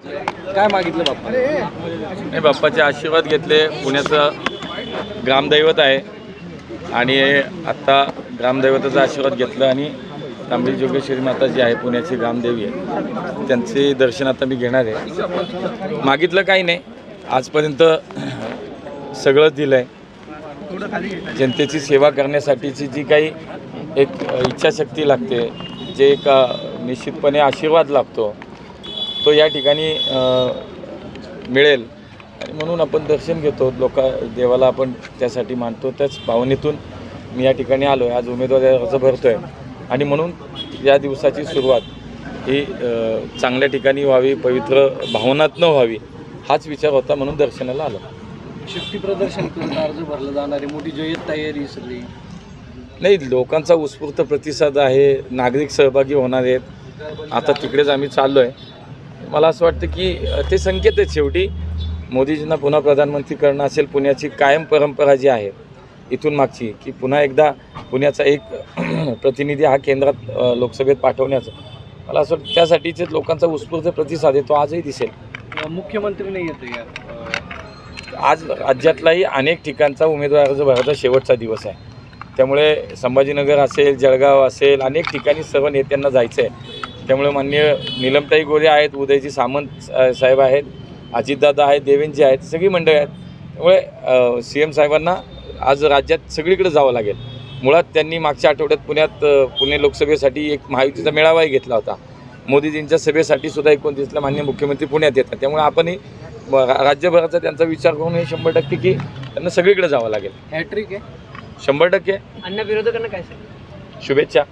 काय मागितलं बाप्पा? नाही, बाप्पाचे आशीर्वाद घेतले. पुण्याचं ग्रामदैवत आहे आणि आत्ता ग्रामदैवताचा आशीर्वाद घेतला आणि तांबडी जोगेश्वरी माता जी आहे पुण्याची ग्रामदेवी आहे त्यांचे दर्शन आता मी घेणार आहे. मागितलं काही नाही, आजपर्यंत सगळंच दिलं आहे. जनतेची सेवा करण्यासाठीची जी काही एक इच्छाशक्ती लागते, जे एक निश्चितपणे आशीर्वाद लागतो तो या ठिकाणी मिळेल आणि म्हणून आपण दर्शन घेतो. देवाला आपण त्यासाठी मानतो. त्याच भावनेतून मी या ठिकाणी आलो आहे. आज उमेदवारी अर्ज भरतो आहे आणि म्हणून या दिवसाची सुरुवात ही चांगल्या ठिकाणी व्हावी, पवित्र भावनातनं व्हावी हाच विचार होता, म्हणून दर्शनाला आलो. शक्ती प्रदर्शन करून अर्ज भरला जाणार आहे, मोठी जय्यत तयारी सगळी. नाही, लोकांचा उत्स्फूर्त प्रतिसाद आहे, नागरिक सहभागी होणार आहेत. आता तिकडेच आम्ही चाललो आहे. मला असं वाटतं की ते संकेत आहेत शेवटी. मोदीजींना पुन्हा प्रधानमंत्री करणं असेल, पुण्याची कायम परंपरा जी आहे इथून मागची, की पुन्हा एकदा पुण्याचा एक प्रतिनिधी हा केंद्रात लोकसभेत पाठवण्याचं, मला असं वाटतं त्यासाठीच लोकांचा उत्स्फूर्त प्रतिसाद आहे, तो आजही दिसेल. मुख्यमंत्री नाही येते यार. आज राज्यातलाही अनेक ठिकाणचा उमेदवार अर्ज भरायचा शेवटचा दिवस आहे. त्यामुळे संभाजीनगर असेल, जळगाव असेल, अनेक ठिकाणी सर्व नेत्यांना जायचं आहे. त्यामुळे माननीय नीलमताई गोरे आहेत, उदयजी सामंत साहेब आहेत, अजितदादा आहेत, देवेंद्रजी आहेत, सगळी मंडळी आहेत. त्यामुळे CM साहेबांना आज राज्यात सगळीकडे जावं लागेल. मुळात त्यांनी मागच्या आठवड्यात पुणे लोकसभेसाठी एक महायुतीचा मेळावाही घेतला होता. मोदीजींच्या सभेसाठी सुद्धा 29ला माननीय मुख्यमंत्री पुण्यात येतात. त्यामुळे आपणही राज्यभराचा त्यांचा विचार करून हे 100% की त्यांना सगळीकडे जावं लागेल. हॅट्रिक आहे 100%. अन्य विरोधकांना काय शुभेच्छा.